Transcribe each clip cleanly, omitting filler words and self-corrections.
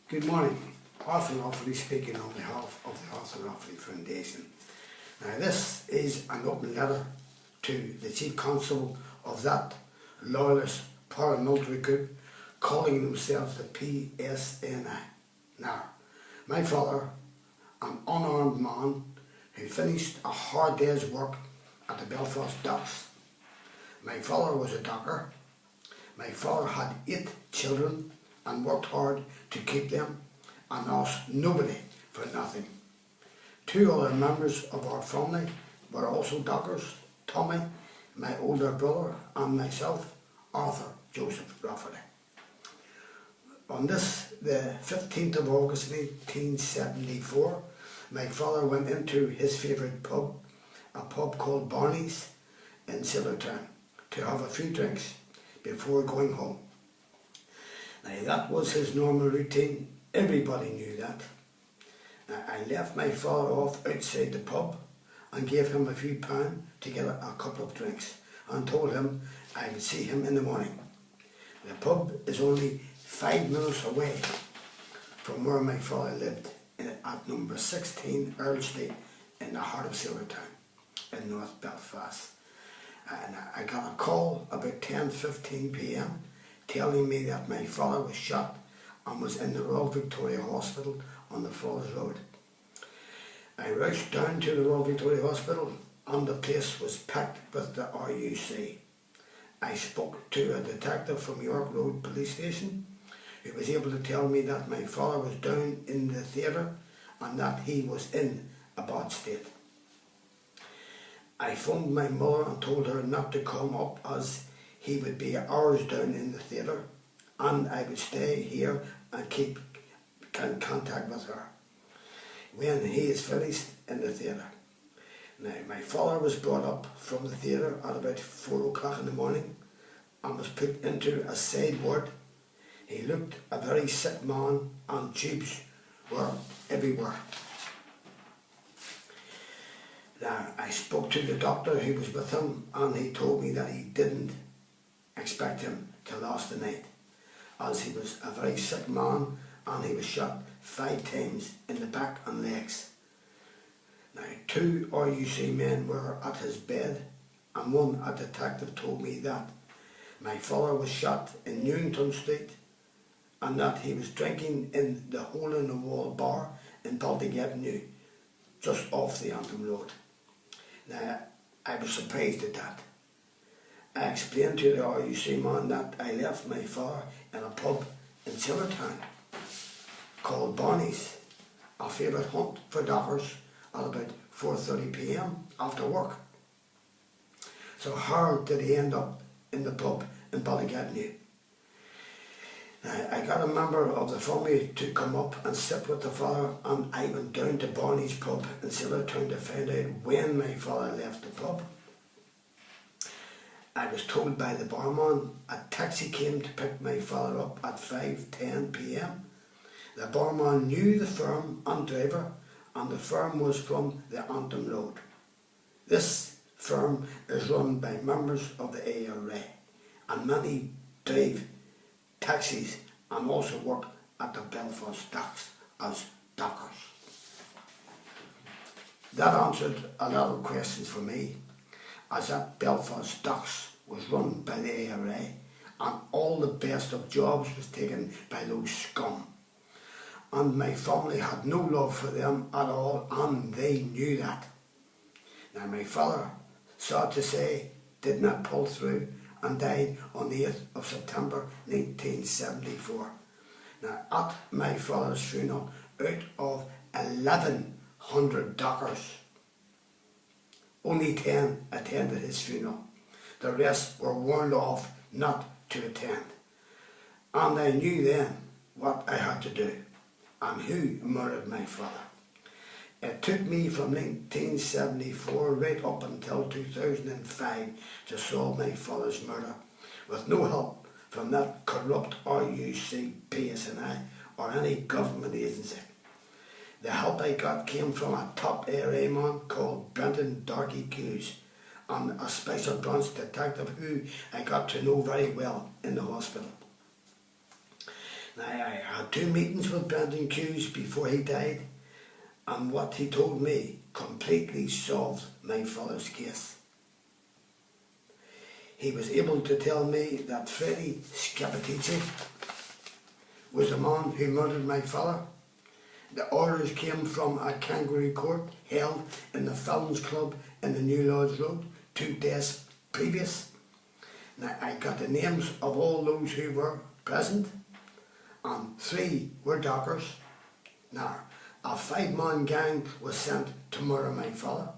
Good morning. Arthur Offaly speaking on behalf of the Arthur Offaly Foundation. Now this is an open letter to the Chief Constable of that loyalist paramilitary group calling themselves the PSNI. Now, my father, an unarmed man who finished a hard day's work at the Belfast docks. My father was a docker. My father had 8 children and worked hard to keep them and asked nobody for nothing. 2 other members of our family were also dockers, Tommy, my older brother, and myself, Arthur Joseph Rafferty. On this, the 15th of August 1974, my father went into his favourite pub, a pub called Barney's in Silvertown, to have a few drinks before going home. Now that was his normal routine, everybody knew that. Now, I left my father off outside the pub and gave him a few pounds to get a couple of drinks and told him I would see him in the morning. The pub is only 5 minutes away from where my father lived at number 16 Earl Street in the heart of Silvertown in North Belfast. And I got a call about 10:15 p.m. telling me that my father was shot and was in the Royal Victoria Hospital on the Falls Road. I rushed down to the Royal Victoria Hospital and the place was packed with the RUC. I spoke to a detective from York Road Police Station who was able to tell me that my father was down in the theatre and that he was in a bad state. I phoned my mother and told her not to come up as he would be hours down in the theatre and I would stay here and keep in contact with her when he is finished in the theatre. Now, my father was brought up from the theatre at about 4 o'clock in the morning and was put into a side ward. He looked a very sick man and tubes were everywhere. Now, I spoke to the doctor who was with him and he told me that he didn't expect him to last the night as he was a very sick man and he was shot 5 times in the back and legs. Now, 2 RUC men were at his bed and a detective told me that my father was shot in Newington Street and that he was drinking in the Hole in the Wall bar in Baltic Avenue, just off the Antrim Road. Now, I was surprised at that. I explained to the RUC man that I left my father in a pub in Silvertown called Barney's, a favourite hunt for dockers, at about 4:30 p.m. after work. So how did he end up in the pub in Baltic Avenue? I got a member of the family to come up and sit with the father and I went down to Barney's pub in Silvertown to find out when my father left the pub. I was told by the barman a taxi came to pick my father up at 5:10 p.m. The barman knew the firm and driver and the firm was from the Antrim Road. This firm is run by members of the ARA and many drive taxis and also work at the Belfast docks as dockers. That answered a lot of questions for me, as that Belfast docks was run by the ARA and all the best of jobs was taken by those scum. And my family had no love for them at all and they knew that. Now my father, sad to say, did not pull through and died on the 8th of September 1974. Now at my father's funeral, out of 1,100 dockers, only 10 attended his funeral. The rest were warned off not to attend. And I knew then what I had to do and who murdered my father. It took me from 1974 right up until 2005 to solve my father's murder, with no help from that corrupt RUC, PSNI or any government agency. The help I got came from a top ARA man called Brendan Darky Hughes and a special branch detective who I got to know very well in the hospital. Now, I had 2 meetings with Brendan Hughes before he died, and what he told me completely solved my father's case. He was able to tell me that Freddie Scapitici was the man who murdered my father. The orders came from a kangaroo court held in the Felons Club in the New Lodge Road 2 days previous. Now, I got the names of all those who were present, and 3 were dockers. Now, a 5-man gang was sent to murder my father.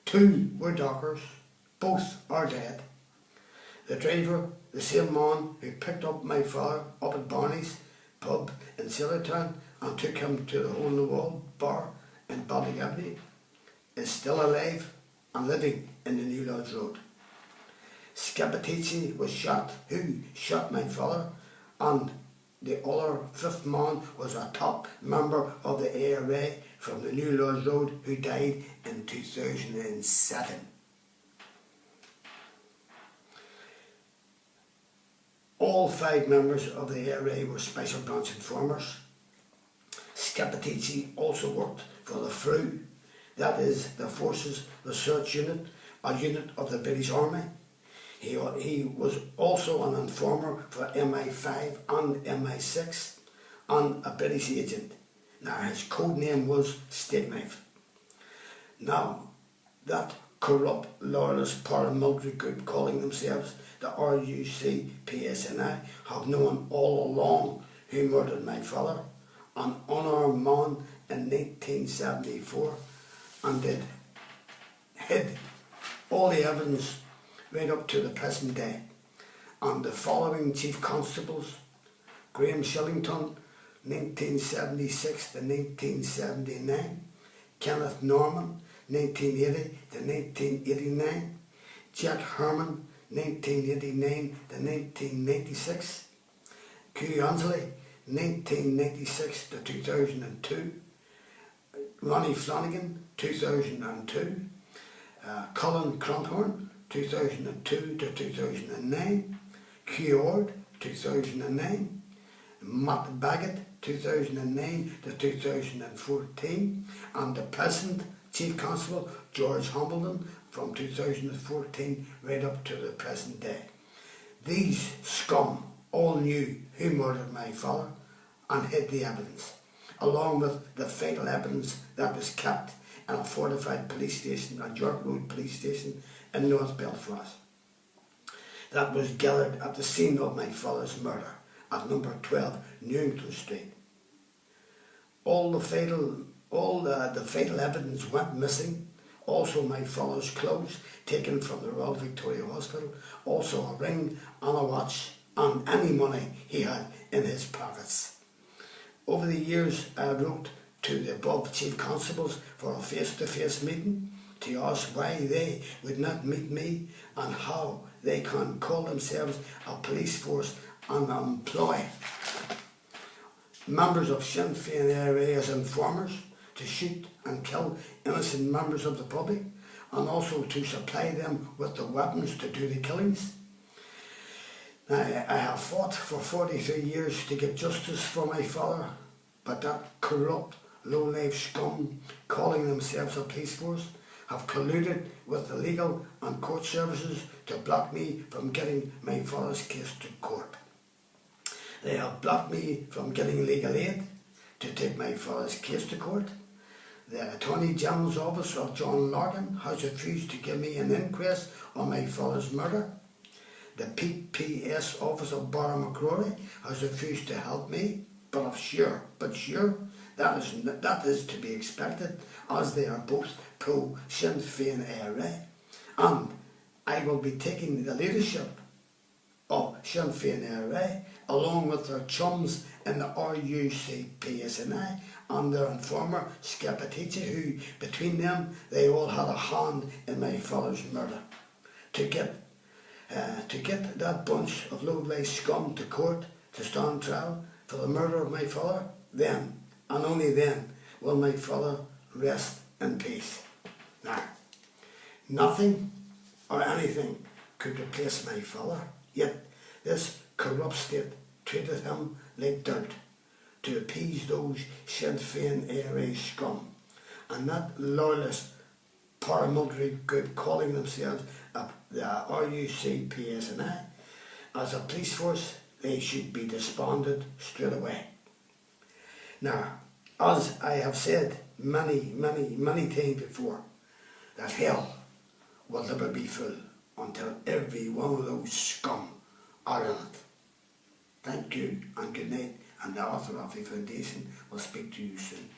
2 were dockers, both are dead. The driver, the same man who picked up my father up at Barney's pub in Sailortown and took him to the hole-in-the-wall bar in Baltic Avenue, is still alive and living in the New Lodge Road. Scapitici was shot, who shot my father, and the other 5th man was a top member of the ARA from the New Lodge Road who died in 2007. All 5 members of the ARA were Special Branch informers. Scapitici also worked for the FRU, that is the Forces Research Unit, a unit of the British Army. He was also an informer for MI5 and MI6 and a British agent. Now, his code name was Steak Knife. Now, that corrupt, lawless paramilitary group calling themselves the RUC PSNI have known all along who murdered my father, an unarmed man in 1974, and did hid all the evidence right up to the present day. And the following Chief Constables: Graham Shillington, 1976 to 1979, Kenneth Norman, 1980 to 1989, Jack Herman, 1989 to 1996, Q Ansley, 1996 to 2002, Ronnie Flanagan, 2002, Colin Cronthorne, 2002 to 2009, Q Ord, 2009, Matt Baggett, 2009 to 2014, and the present Chief Constable, George Hambledon, from 2014 right up to the present day. These scum all knew who murdered my father and hid the evidence, along with the fatal evidence that was kept in a fortified police station, a York Road police station in North Belfast, that was gathered at the scene of my father's murder at number 12 Newington Street. All the fatal evidence went missing. Also my father's clothes taken from the Royal Victoria Hospital, also a ring and a watch, and any money he had in his pockets. Over the years, I wrote to the above Chief Constables for a face-to-face meeting to ask why they would not meet me and how they can call themselves a police force and employ members of Sinn Féin ARA as informers to shoot and kill innocent members of the public, and also to supply them with the weapons to do the killings. Now, I have fought for 43 years to get justice for my father, but that corrupt, low-life scum calling themselves a police force have colluded with the legal and court services to block me from getting my father's case to court. They have blocked me from getting legal aid to take my father's case to court. The Attorney General's Office of John Larkin has refused to give me an inquest on my father's murder. The PPS Office of Barra McCrory has refused to help me, but sure, that is to be expected, as they are both pro-Sinn Féin ARA, and I will be taking the leadership of Sinn Féin ARA along with their chums in the RUC PSNI and their informer Scapitici, who between them they all had a hand in my father's murder, to get that bunch of low-life scum to court to stand trial for the murder of my father. Then, and only then, will my father rest in peace. Now, nothing or anything could replace my father, yet this corrupt state treated him like dirt to appease those Sinn Féin area scum and that loyalist paramilitary group calling themselves the RUC PSNI. As a police force, they should be disbanded straight away. Now, as I have said many times before, that hell will never be full until every one of those scum are in it. Thank you and good night, and the author of the foundation will speak to you soon.